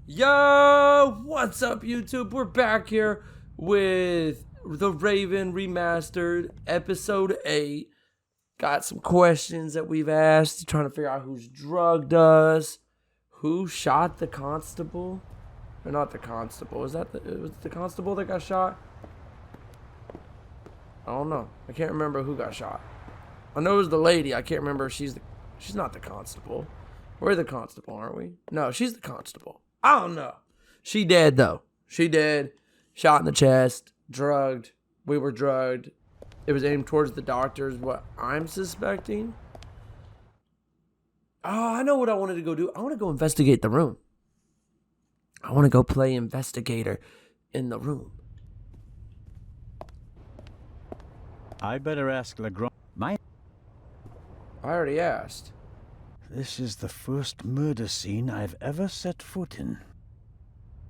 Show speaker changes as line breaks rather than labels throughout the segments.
Yo, what's up, YouTube? We're back here with the Raven Remastered, episode 8. Got some questions that we've asked, trying to figure out who's drugged us, who shot the constable, or not the constable. Was it the constable that got shot? I don't know. I can't remember who got shot. I know it was the lady. I can't remember if she's not the constable. We're the constable, aren't we? No, she's the constable. I don't know. She dead, though. She dead. Shot in the chest. Drugged. We were drugged. It was aimed towards the doctors, what I'm suspecting. Oh, I know what I wanted to go do. I want to go investigate the room. I want to go play investigator in the room.
I better ask Legrand.
I already asked.
This is the first murder scene I've ever set foot in.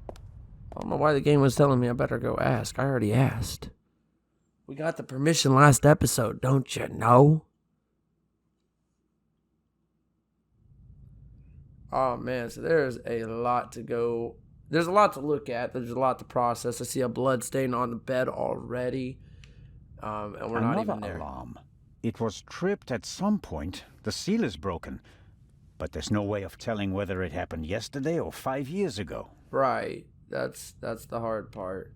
I don't know why the game was telling me I better go ask. I already asked. We got the permission last episode, don't you know? Oh, man, so there's a lot to go. There's a lot to look at. There's a lot to process. I see a blood stain on the bed already. And we're not even there.
Another alarm. It was tripped at some point. The seal is broken. But there's no way of telling whether it happened yesterday or 5 years ago.
Right. That's the hard part.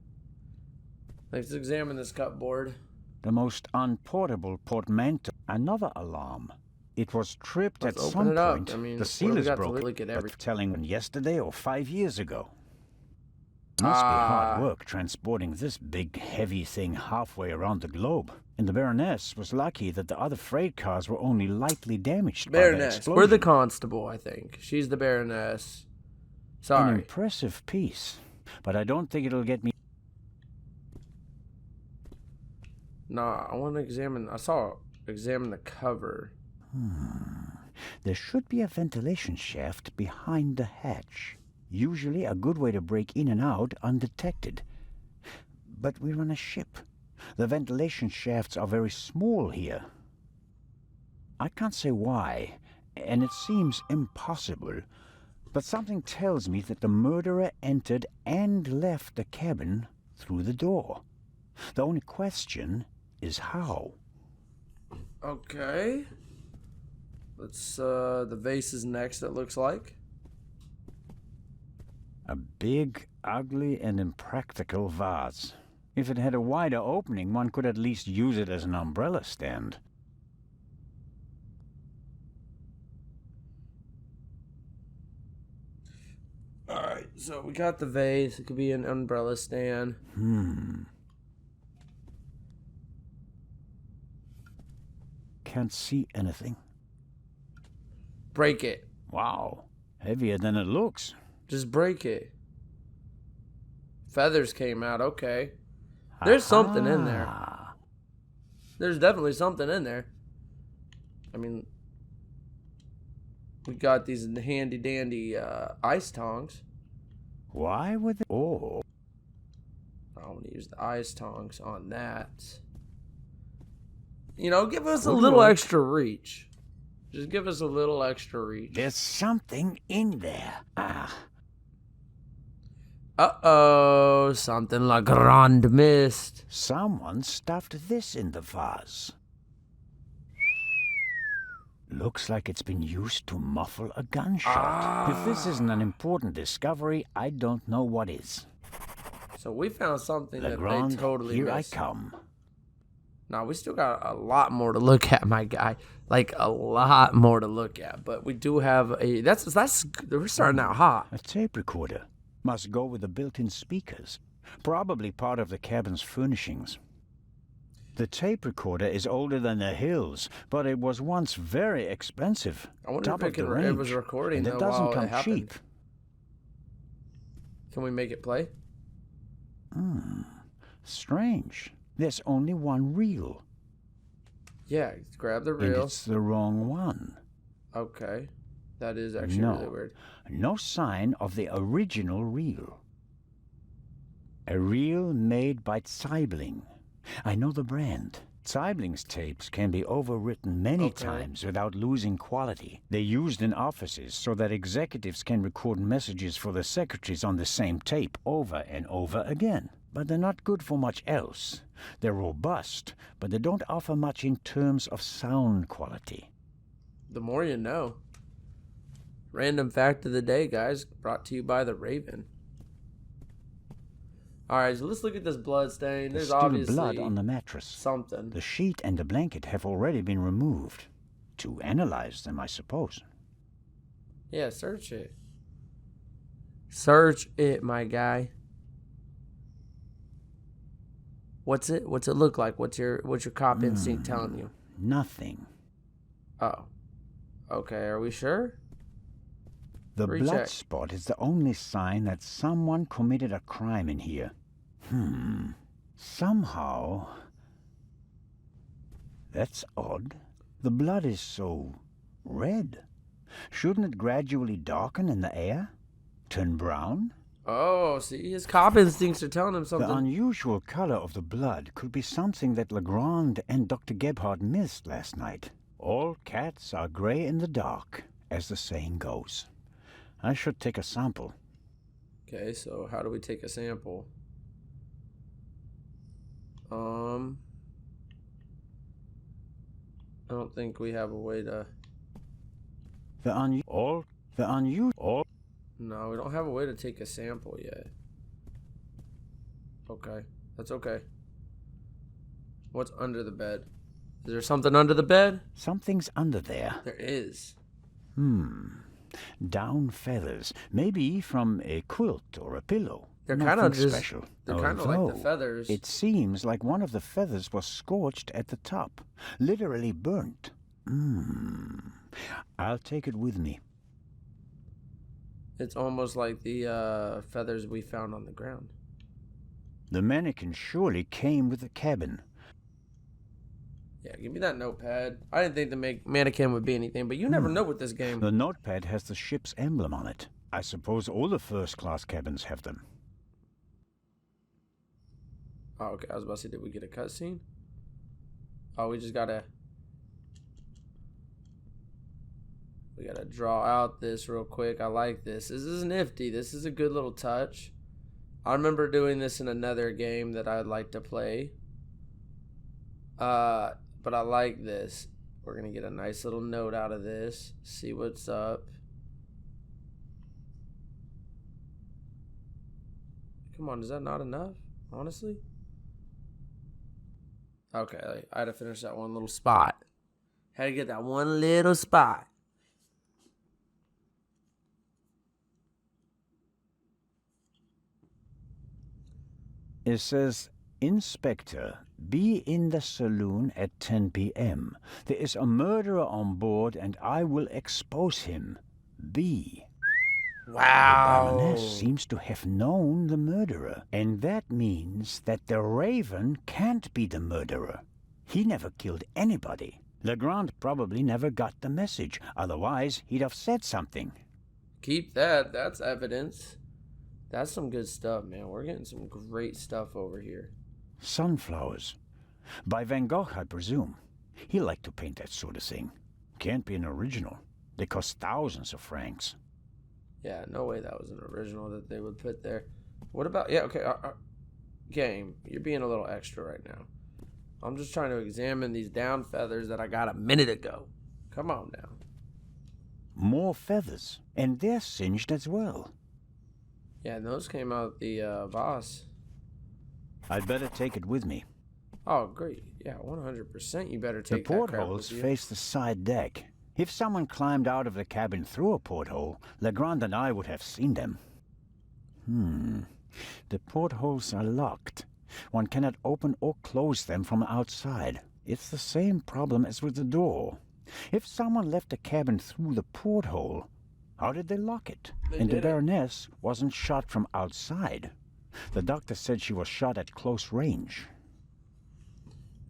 Let's examine this cupboard.
The most unportable portmanteau. Another alarm. It was tripped at some point. The seal is broken. But telling yesterday or 5 years ago. Must be hard work transporting this big, heavy thing halfway around the globe. And the Baroness was lucky that the other freight cars were only lightly damaged by the explosion.
We're the constable, I think. She's the Baroness. Sorry.
An impressive piece, but I don't think it'll get me.
Nah, I want to examine. Examine the cover.
There should be a ventilation shaft behind the hatch. Usually a good way to break in and out undetected. But we're on a ship. The ventilation shafts are very small here. I can't say why, and it seems impossible, but something tells me that the murderer entered and left the cabin through the door. The only question is how.
Okay. Let's, the vase is next, it looks like.
A big, ugly, and impractical vase. If it had a wider opening, one could at least use it as an umbrella stand.
Alright, so we got the vase. It could be an umbrella stand.
Can't see anything.
Break it.
Wow. Heavier than it looks.
Just break it. Feathers came out, okay. There's something in there. There's definitely something in there. I mean, we got these handy dandy ice tongs.
Why would they? Oh.
I want to use the ice tongs on that. You know, give us a little extra reach. Just give us a little extra reach.
There's something in there.
Uh-oh, something like Grand Mist.
Someone stuffed this in the vase. Looks like it's been used to muffle a gunshot. If this isn't an important discovery, I don't know what is.
So we found something that they totally
here
missed.
I come.
Now, we still got a lot more to look at, my guy. Like, a lot more to look at. But we do have a... We're starting out hot.
A tape recorder. Must go with the built-in speakers. Probably part of the cabin's furnishings. The tape recorder is older than the hills, but it was once very expensive.
I wonder if it was recording,
and it doesn't come cheap.
Can we make it play?
Strange. There's only one reel.
Yeah, grab the reel.
And it's the wrong one.
Okay. That is actually really weird.
No sign of the original reel. A reel made by Zeibling. I know the brand. Zeibling's tapes can be overwritten many times without losing quality. They're used in offices so that executives can record messages for the secretaries on the same tape over and over again. But they're not good for much else. They're robust, but they don't offer much in terms of sound quality.
The more you know. Random fact of the day, guys, brought to you by the Raven. Alright, so let's look at this blood stain. There's
still
obviously
blood on the mattress.
Something.
The sheet and the blanket have already been removed. To analyze them, I suppose.
Yeah, search it. Search it, my guy. What's it look like? What's your cop instinct telling you?
Nothing.
Oh. Okay, are we sure?
The
Recheck.
blood spot is the only sign that someone committed a crime in here. Somehow... That's odd. The blood is so red. Shouldn't it gradually darken in the air? Turn brown?
Oh, see, his cop instincts are telling him something.
The unusual color of the blood could be something that Legrand and Dr. Gebhardt missed last night. All cats are gray in the dark, as the saying goes. I should take a sample.
Okay, so how do we take a sample? I don't think we have a way to...
No,
No, we don't have a way to take a sample yet. Okay, that's okay. What's under the bed? Is there something under the bed?
Something's under there.
There is.
Down feathers, maybe from a quilt or a pillow.
They're kind of just
special.
They're kind of like the feathers.
It seems like one of the feathers was scorched at the top, literally burnt. I'll take it with me.
It's almost like the feathers we found on the ground.
The mannequin surely came with the cabin.
Yeah, give me that notepad. I didn't think the mannequin would be anything, but you never know with this game.
The notepad has the ship's emblem on it. I suppose all the first-class cabins have them.
Oh, okay. I was about to say, did we get a cutscene? Oh, we gotta draw out this real quick. I like this. This is nifty. This is a good little touch. I remember doing this in another game that I'd like to play. But I like this. We're gonna get a nice little note out of this. See what's up. Come on, is that not enough? Honestly? Okay, I had to finish that one little spot. Had to get that one little spot.
It says, Inspector, be in the saloon at 10 p.m. There is a murderer on board and I will expose him. B.
Wow.
The Baroness seems to have known the murderer, and that means that the Raven can't be the murderer. He never killed anybody. Legrand probably never got the message, otherwise he'd have said something.
Keep that. That's evidence. That's some good stuff, man. We're getting some great stuff over here.
Sunflowers. By Van Gogh, I presume. He liked to paint that sort of thing. Can't be an original. They cost thousands of francs.
Yeah, no way that was an original that they would put there. What about... Yeah, okay. Game, you're being a little extra right now. I'm just trying to examine these down feathers that I got a minute ago. Come on now.
More feathers. And they're singed as well.
Yeah, those came out the boss.
I'd better take it with me.
Oh, great. Yeah, 100% you better take
the
that crap
portholes
with you.
face the side deck. If someone climbed out of the cabin through a porthole, Legrand and I would have seen them. The portholes are locked. One cannot open or close them from outside. It's the same problem as with the door. If someone left the cabin through the porthole, how did they lock it? And the Baroness wasn't shot from outside. The doctor said she was shot at close range.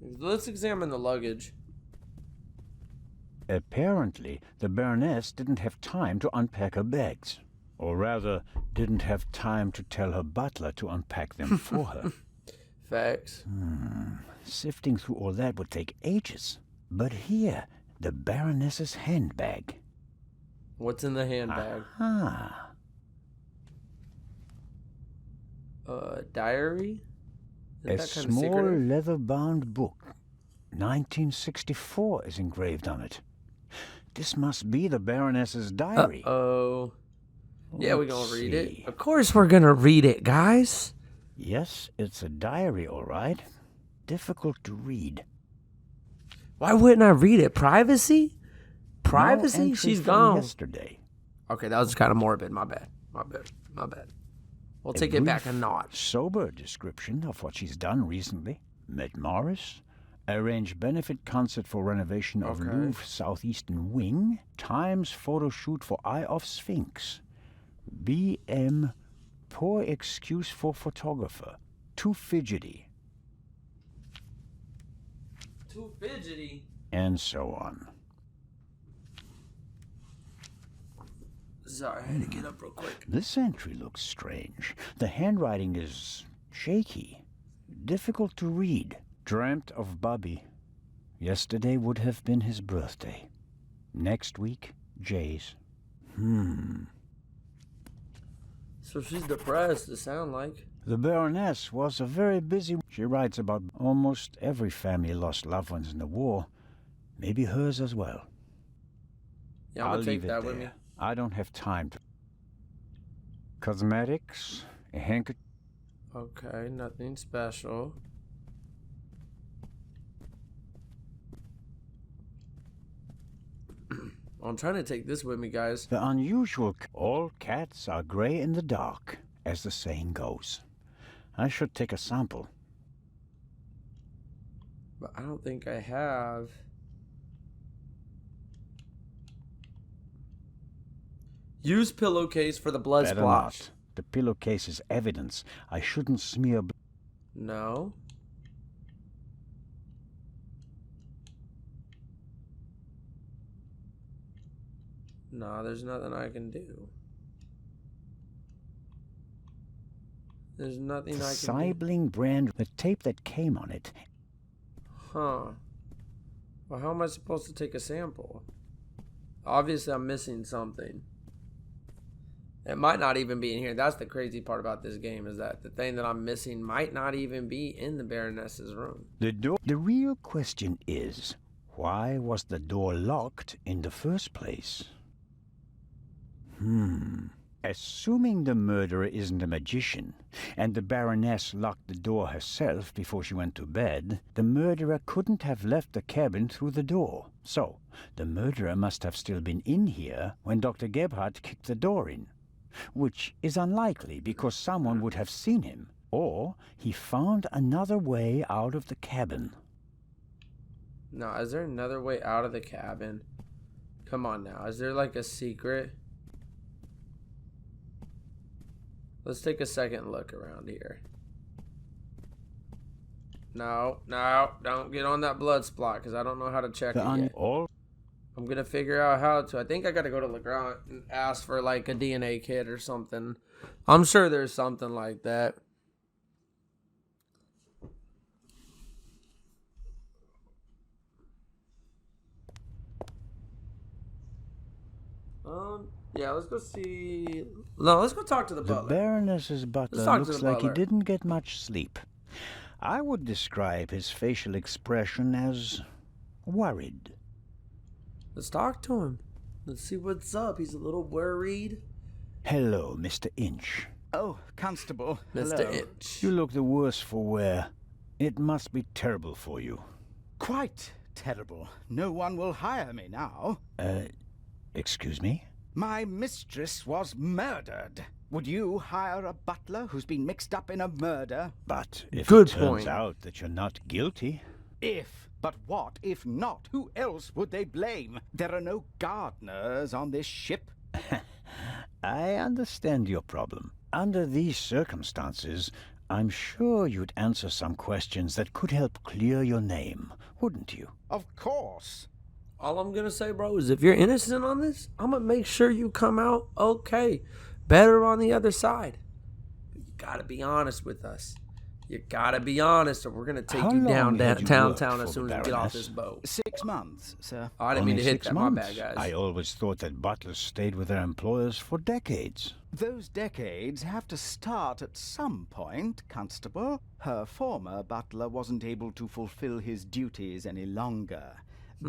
Let's examine the luggage.
Apparently, the Baroness didn't have time to unpack her bags. Or rather, didn't have time to tell her butler to unpack them for her.
Facts.
Sifting through all that would take ages. But here, the Baroness's handbag.
What's in the handbag?
Ah,
Diary? Isn't
a
that kinda
small
secretive?
leather-bound book. 1964 is engraved on it. This must be the Baroness's diary.
Uh-oh. Yeah, we're
Let's
gonna read
see.
it. Of course we're gonna read it, guys.
Yes, it's a diary, all right. Difficult to read.
Why wouldn't I read it? Privacy?
No
Privacy?
entry
She's
from
gone.
yesterday.
Okay, that was kind of morbid. My bad. We'll take it back a
brief,
notch.
Sober description of what she's done recently. Met Morris, arranged benefit concert for renovation of
Okay.
Louvre Southeastern Wing, Times photo shoot for Eye of Sphinx, BM, poor excuse for photographer, too fidgety,
Too fidgety.
and so on.
Sorry, I had to get up real quick.
This entry looks strange. The handwriting is shaky, difficult to read. Dreamt of Bobby. Yesterday would have been his birthday. Next week, Jay's.
So she's depressed, it sounds like.
The Baroness was a very busy... She writes about almost every family lost loved ones in the war. Maybe hers as well.
Yeah, I'm
I'll
gonna take
leave it
that
there.
with me.
I don't have time to... Cosmetics, a handkerchief...
Okay, nothing special. I'm trying to take this with me, guys.
The unusual... All cats are gray in the dark, as the saying goes. I should take a sample.
But I don't think I have. Use pillowcase for the blood
Better
splash.
not. The pillowcase is evidence. I shouldn't smear...
No. No, there's nothing I can do. There's nothing I can do.
Sibling brand... The tape that came on it...
Huh. Well, how am I supposed to take a sample? Obviously, I'm missing something. It might not even be in here. That's the crazy part about this game, is that the thing that I'm missing might not even be in the Baroness's room.
The real question is, why was the door locked in the first place? Assuming the murderer isn't a magician, and the Baroness locked the door herself before she went to bed, the murderer couldn't have left the cabin through the door. So, the murderer must have still been in here when Dr. Gebhardt kicked the door in. Which is unlikely because someone would have seen him, or he found another way out of the cabin.
Now, is there another way out of the cabin? Come on now. Is there like a secret? Let's take a second look around here. No, don't get on that blood spot because I don't know how to check it yet. I'm going to figure out how to. I think I got to go to Legrand and ask for like a DNA kit or something. I'm sure there's something like that. Yeah, let's go see. No, let's go talk to the butler.
The Baroness's butler
talk to
looks
the
like he
butler.
didn't get much sleep. I would describe his facial expression as worried.
Let's talk to him. Let's see what's up. He's a little worried.
Hello, Mr. Inch.
Oh, Constable.
Mr.
Hello.
Inch.
You look the worse for wear. It must be terrible for you.
Quite terrible. No one will hire me now.
Excuse me?
My mistress was murdered. Would you hire a butler who's been mixed up in a murder?
But if
Good
it turns
point.
out that you're not guilty...
If. But what if not? Who else would they blame? There are no gardeners on this ship.
I understand your problem. Under these circumstances, I'm sure you'd answer some questions that could help clear your name, wouldn't you?
Of course.
All I'm gonna say, bro, is if you're innocent on this, I'm gonna make sure you come out okay. Better on the other side. But you gotta be honest with us. You gotta be honest, or we're gonna take
How
you down
long had you
downtown
worked
as
for
soon
the
as we get off
Baroness?
this boat.
6 months, sir.
Oh, I didn't mean
Only
to hit
6
that. My
months.
bad, guys.
I always thought that butlers stayed with their employers for decades.
Those decades have to start at some point, Constable. Her former butler wasn't able to fulfill his duties any longer.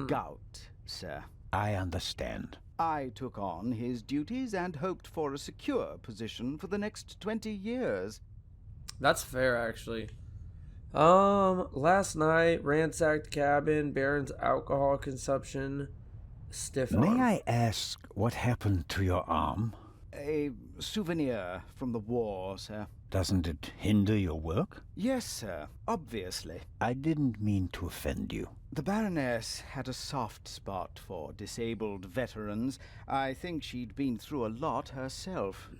Gout, sir.
I understand.
I took on his duties and hoped for a secure position for the next 20 years.
That's fair, actually. Last night, ransacked cabin, Baron's alcohol consumption, stiff arm.
May I ask what happened to your arm?
A souvenir from the war, sir.
Doesn't it hinder your work?
Yes, sir, obviously.
I didn't mean to offend you.
The Baroness had a soft spot for disabled veterans. I think she'd been through a lot herself.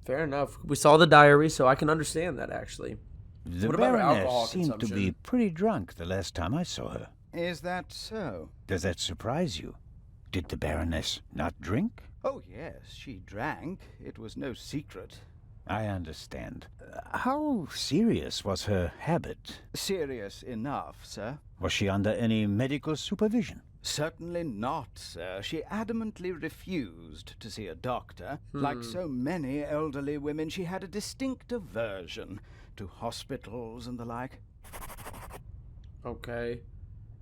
Fair enough. We saw the diary, so I can understand that, actually.
The
What about her alcohol
Baroness seemed to
consumption?
be pretty drunk the last time I saw her.
Is that so?
Does that surprise you? Did the Baroness not drink?
Oh, yes, she drank. It was no secret.
I understand. How serious was her habit?
Serious enough, sir.
Was she under any medical supervision?
Certainly not, sir. She adamantly refused to see a doctor. Like so many elderly women, she had a distinct aversion to hospitals and the like.
Okay.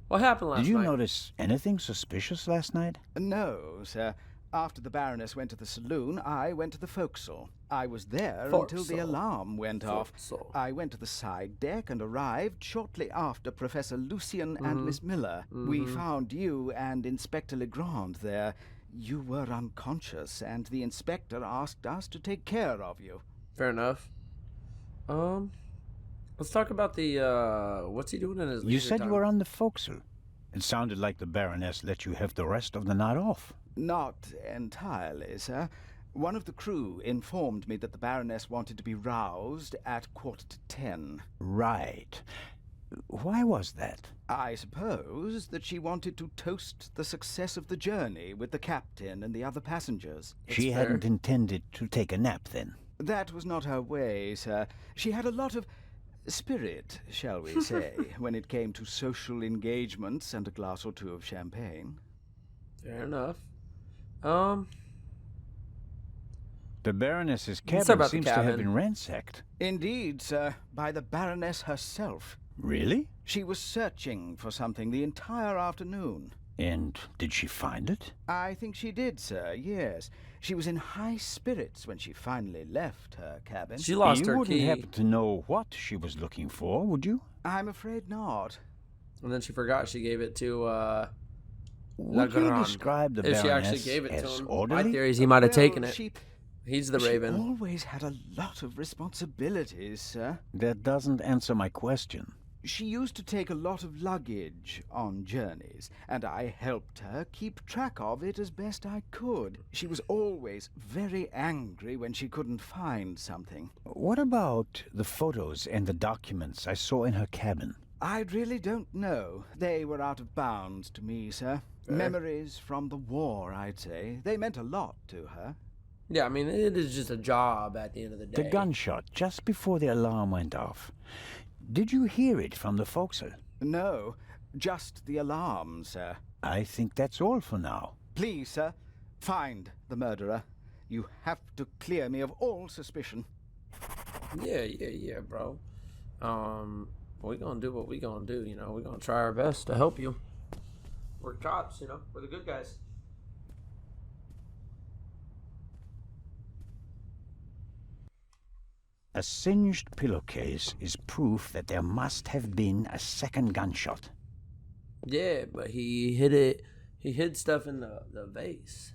What happened last
Did you
night?
notice anything suspicious last night?
No, sir. After the Baroness went to the saloon, I went to the forecastle. I was there until the
Forecastle.
alarm went off.
Forecastle.
I went to the side deck and arrived shortly after Professor Lucien and Miss Miller. We found you and Inspector Legrand there. You were unconscious, and the inspector asked us to take care of you.
Fair enough. Let's talk about the, what's he doing in his
You
leisure
said
time?
you were on the forecastle. It sounded like the Baroness let you have the rest of the night off.
Not entirely, sir. One of the crew informed me that the Baroness wanted to be roused at 10:15.
Right. Why was that?
I suppose that she wanted to toast the success of the journey with the captain and the other passengers.
She
fair.
hadn't intended to take a nap then.
That was not her way, sir. She had a lot of spirit, shall we say, when it came to social engagements and a glass or two of champagne.
Fair enough.
The Baroness's
Let's talk
cabin
about the
seems to have
cabin.
been ransacked.
Indeed, sir, by the Baroness herself.
Really?
She was searching for something the entire afternoon.
And did she find it?
I think she did, sir, yes. She was in high spirits when she finally left her cabin.
She lost
you
her
wouldn't
key,
happen to know what she was looking for, would you?
I'm afraid not.
and then she forgot she gave it to,
Would you
Legrand.
describe the
If she
Baroness
actually gave it to
as
him.
orderly?
My theory is he might have taken
Well,
it. He's the
she
Raven.
always had a lot of responsibilities, sir.
That doesn't answer my question.
She used to take a lot of luggage on journeys, and I helped her keep track of it as best I could. She was always very angry when she couldn't find something.
What about the photos and the documents I saw in her cabin?
I really don't know. They were out of bounds to me, sir. Memories from the war, I'd say. They meant a lot to her.
Yeah, I mean, it is just a job at the end of the day.
The gunshot just before the alarm went off. Did you hear it from the forecastle?
No, just the alarm, sir.
I think that's all for now.
Please, sir, find the murderer. You have to clear me of all suspicion.
Yeah, bro. We're gonna do what we gonna do, you know. We're gonna try our best to help you. We're cops, you know. We're the good guys.
A singed pillowcase is proof that there must have been a second gunshot.
Yeah, but he hid it. He hid stuff in the vase.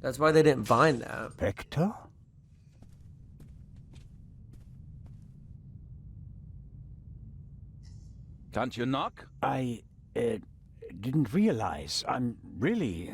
That's why they didn't find that.
Inspector?
Can't you knock?
I didn't realize. I'm really...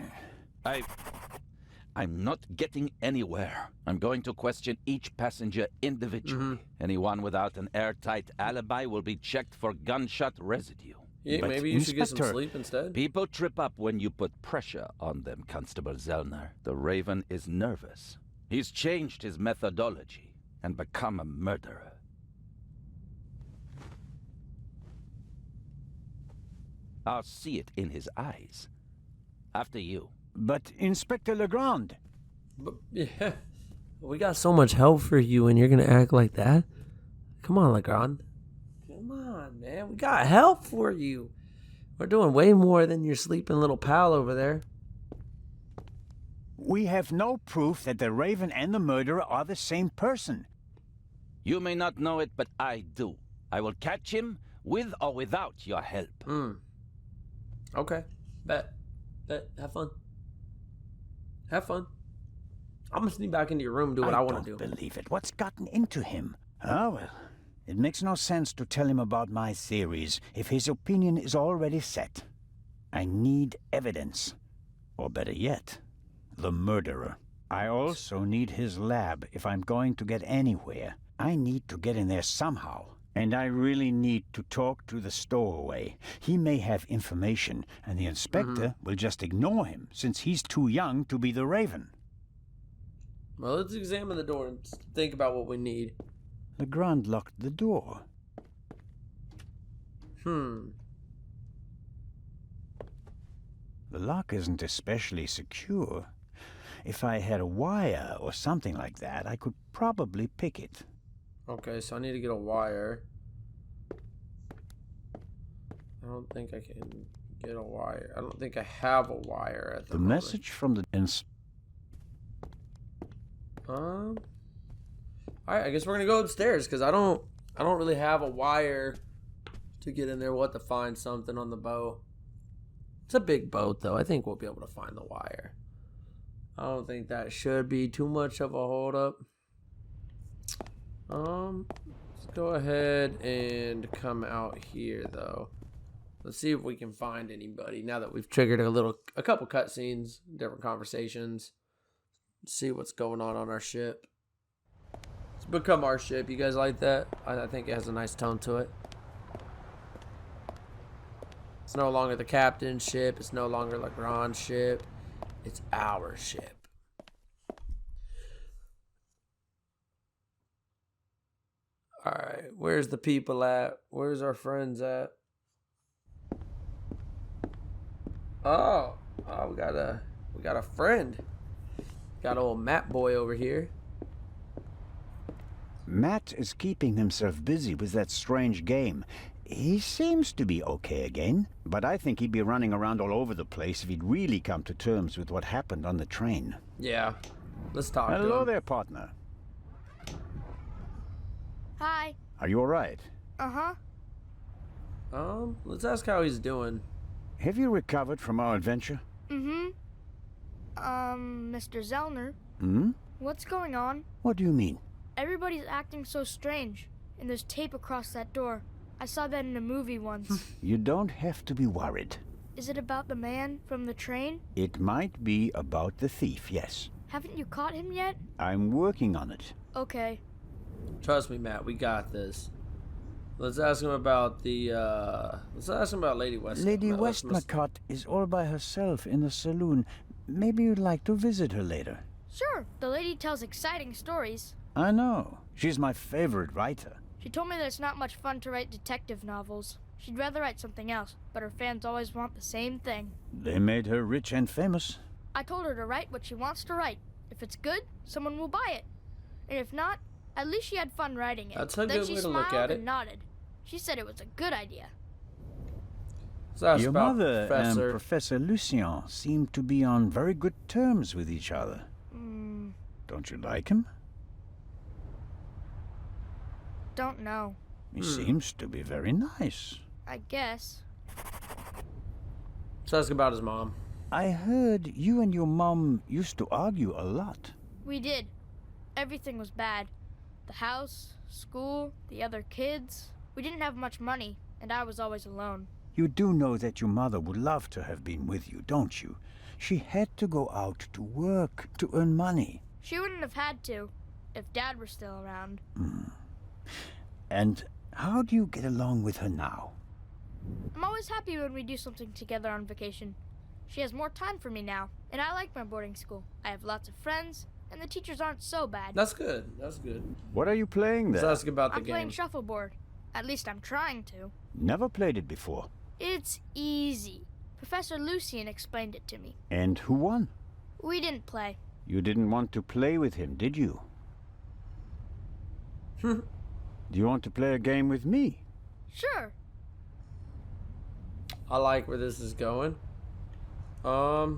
I'm not getting anywhere. I'm going to question each passenger individually. Anyone without an airtight alibi will be checked for gunshot residue.
Yeah,
But
maybe you should get some
Inspector,
sleep instead.
People trip up when you put pressure on them, Constable Zellner. The Raven is nervous. He's changed his methodology and become a murderer. I'll see it in his eyes. After you.
But Inspector Legrand,
But, yeah. We got so much help for you and you're going to act like that? Come on, Legrand. Come on, man. We got help for you. We're doing way more than your sleeping little pal over there.
we have no proof that the Raven and the murderer are the same person.
You may not know it, but I do. I will catch him with or without your help.
Okay. Bet. Have fun. Have fun. I'm gonna sneak back into your room and do what I want to do.
I don't believe it. What's gotten into him? Ah, well, it makes no sense to tell him about my theories if his opinion is already set. I need evidence. Or better yet, the murderer. I also need his lab if I'm going to get anywhere. I need to get in there somehow. And I really need to talk to the stowaway. He may have information, and the inspector will just ignore him, since he's too young to be the Raven.
Well, let's examine the door and think about what we need.
Legrand locked the door.
Hmm.
The lock isn't especially secure. If I had a wire or something like that, I could probably pick it.
Okay, so I need to get a wire. I don't think I can get a wire. I don't think I have a wire at the moment.
Message from the
Alright, I guess we're gonna go upstairs because I don't really have a wire to get in there. We'll have to find something on the boat. It's a big boat though. I think we'll be able to find the wire. I don't think that should be too much of a hold up. Let's go ahead and come out here though. Let's see if we can find anybody now that we've triggered a couple cutscenes, different conversations. See what's going on our ship. It's become our ship. You guys like that? I think it has a nice tone to it. It's no longer the captain's ship. It's no longer Legrand's ship. It's our ship. Alright, where's the people at? Where's our friends at? Oh, we got a friend. Got old Matt boy over here.
Matt is keeping himself busy with that strange game. He seems to be okay again, but I think he'd be running around all over the place if he'd really come to terms with what happened on the train.
Yeah, let's talk to him.
Hello there, partner.
Hi.
Are you all right?
Uh-huh.
Let's ask how he's doing.
Have you recovered from our adventure?
Mm-hmm. Mr. Zellner,
Hmm?
what's going on?
What do you mean?
Everybody's acting so strange, and there's tape across that door. I saw that in a movie once.
You don't have to be worried.
Is it about the man from the train?
It might be about the thief, yes.
Haven't you caught him yet?
I'm working on it.
Okay.
Trust me, Matt, we got this. Let's ask him about let's ask him about Lady West.
Lady Westmacott is all by herself in the saloon. Maybe you'd like to visit her later.
Sure, the lady tells exciting stories.
I know. She's my favorite writer.
She told me that it's not much fun to write detective novels. She'd rather write something else, but her fans always want the same thing.
They made her rich and famous.
I told her to write what she wants to write. If it's good, someone will buy it. And if not, at least she had fun writing it.
That's a
then
good
she
way to
smiled
look at it.
and nodded. She said it was a good idea.
Let's ask
Your
about
mother
Professor.
and Professor Lucien seem to be on very good terms with each other. Don't you like him?
Don't know.
He seems to be very nice.
I guess.
Let's ask about his mom.
I heard you and your mom used to argue a lot.
We did. Everything was bad. The house, school, the other kids. We didn't have much money, and I was always alone.
You do know that your mother would love to have been with you, don't you? She had to go out to work to earn money.
She wouldn't have had to, if Dad were still around.
And how do you get along with her now?
I'm always happy when we do something together on vacation. She has more time for me now, and I like my boarding school. I have lots of friends, and the teachers aren't so bad.
That's good. That's good.
What are you playing
Let's
there?
ask about the
I'm playing
game.
shuffleboard. At least I'm trying to.
Never played it before.
It's easy. Professor Lucian explained it to me.
And who won?
We didn't play.
You didn't want to play with him, did you? Do you want to play a game with me?
Sure.
I like where this is going. Yeah,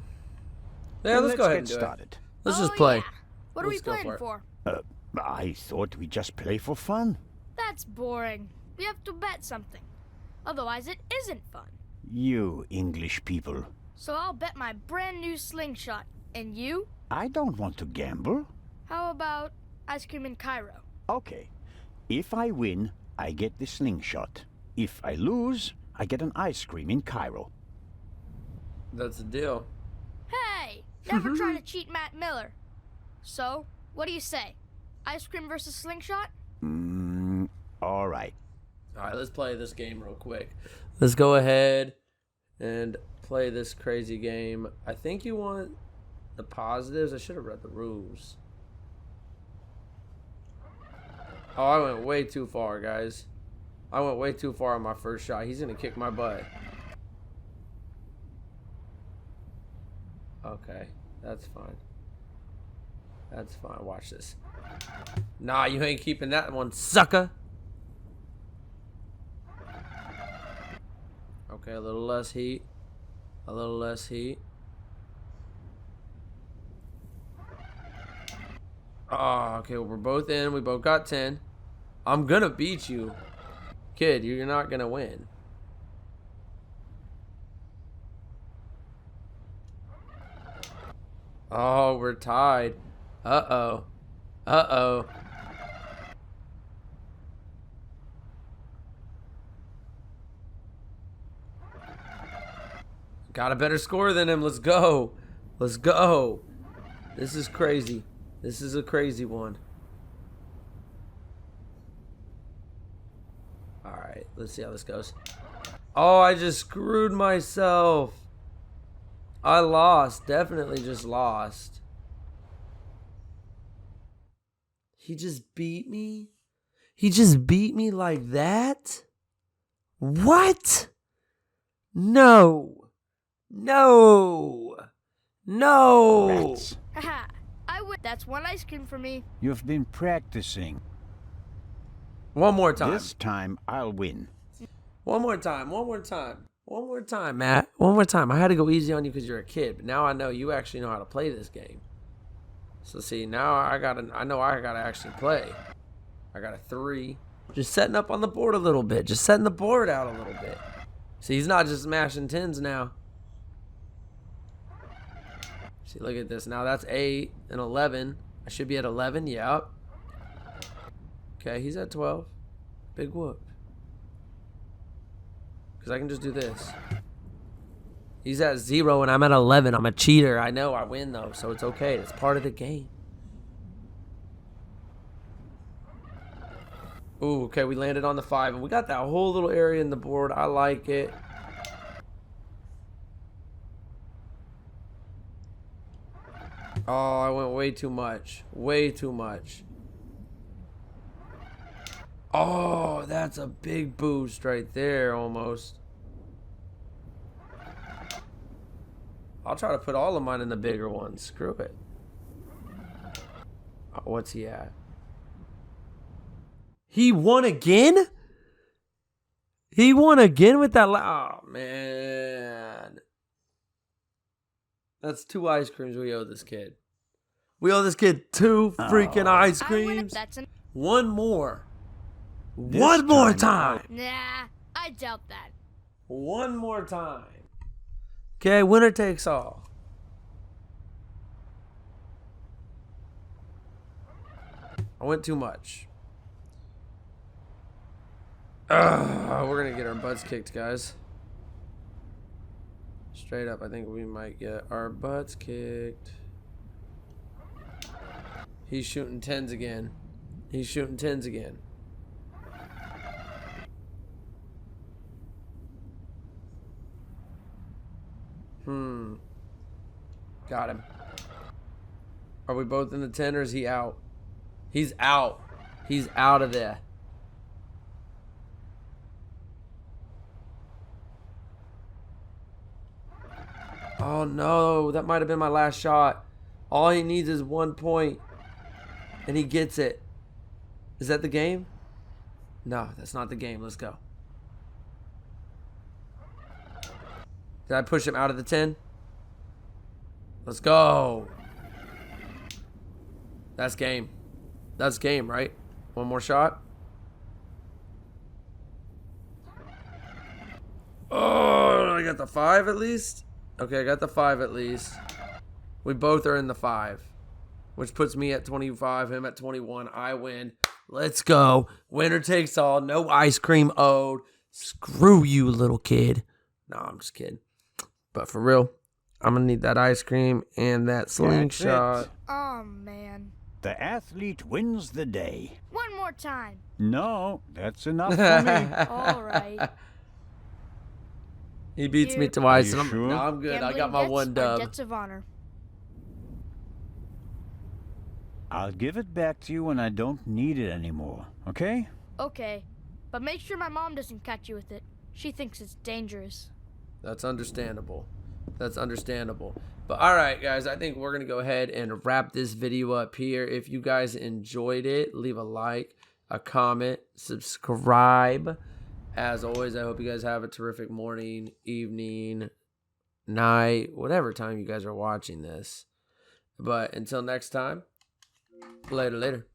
Then
let's go ahead
get
and do it.
started.
Let's
Oh,
just play.
yeah. What are we
Let's go
playing
for
for?
I thought we just play for fun.
That's boring. We have to bet something. Otherwise, it isn't fun.
You English people.
So I'll bet my brand new slingshot. And you?
I don't want to gamble.
How about ice cream in Cairo?
Okay. If I win, I get the slingshot. If I lose, I get an ice cream in Cairo.
That's the deal.
Hey! Never try to cheat Matt Miller. So, what do you say? Ice cream versus slingshot?
All right.
All right, let's play this game real quick. Let's go ahead and play this crazy game. I think you want the positives. I should have read the rules. Oh, I went way too far, guys. I went way too far on my first shot. He's going to kick my butt. Okay, that's fine. That's fine. Watch this. Nah, you ain't keeping that one, sucker. Okay, a little less heat. A little less heat. Oh, okay, well, we're both in. We both got 10. I'm gonna beat you. Kid, you're not gonna win. Oh, we're tied. Uh-oh. Uh-oh. Got a better score than him. Let's go. Let's go. This is crazy. This is a crazy one. Alright, let's see how this goes. Oh, I just screwed myself. I lost. Definitely just lost. He just beat me? He just beat me like that? What? No. No. No.
Rats.
Haha, I win. That's one ice cream for me.
You've been practicing.
One more time.
This time, I'll win.
One more time. One more time. One more time, Matt. One more time. I had to go easy on you because you're a kid, but now I know you actually know how to play this game. So see, now I know I gotta actually play. I got a 3. Just setting up on the board a little bit. Just setting the board out a little bit. See, he's not just smashing 10s now. See, look at this. Now that's 8 and 11. I should be at 11. Yep. Okay, he's at 12. Big whoop. Because I can just do this. He's at 0 and I'm at 11. I'm a cheater. I know I win though, so it's okay. It's part of the game. Ooh, okay, we landed on the 5 and we got that whole little area in the board. I like it. Oh, I went way too much. Way too much. Oh, that's a big boost right there almost. I'll try to put all of mine in the bigger ones. Screw it. Oh, what's he at? He won again? He won again with that. Oh, man. That's 2 ice creams we owe this kid. We owe this kid 2 freaking ice creams. One more. One more time.
Nah, I doubt that.
One more time. Okay, winner takes all. I went too much. We're gonna get our butts kicked, guys. Straight up, I think we might get our butts kicked. He's shooting 10s again. He's shooting 10s again. Got him. Are we both in the 10 or is he out? He's out. He's out of there. Oh no, that might have been my last shot. All he needs is 1 point. And he gets it. Is that the game? No, that's not the game. Let's go. Did I push him out of the 10? Let's go. That's game. That's game, right? One more shot. Oh, I got the 5 at least? Okay, I got the 5 at least. We both are in the 5. Which puts me at 25, him at 21. I win. Let's go. Winner takes all. No ice cream owed. Screw you, little kid. No, I'm just kidding. But for real, I'm going to need that ice cream and that slingshot.
Oh, man.
The athlete wins the day.
One more time.
No, that's enough for me.
All right.
He beats me twice.
Are you
And
sure?
No, I'm good. I got
Gambling
my
debts
one
are
dub.
debts of honor.
I'll give it back to you when I don't need it anymore, okay?
Okay. But make sure my mom doesn't catch you with it. She thinks it's dangerous.
That's understandable. That's understandable. But all right, guys, I think we're going to go ahead and wrap this video up here. If you guys enjoyed it, leave a like, a comment, subscribe. As always, I hope you guys have a terrific morning, evening, night, whatever time you guys are watching this. But until next time, later.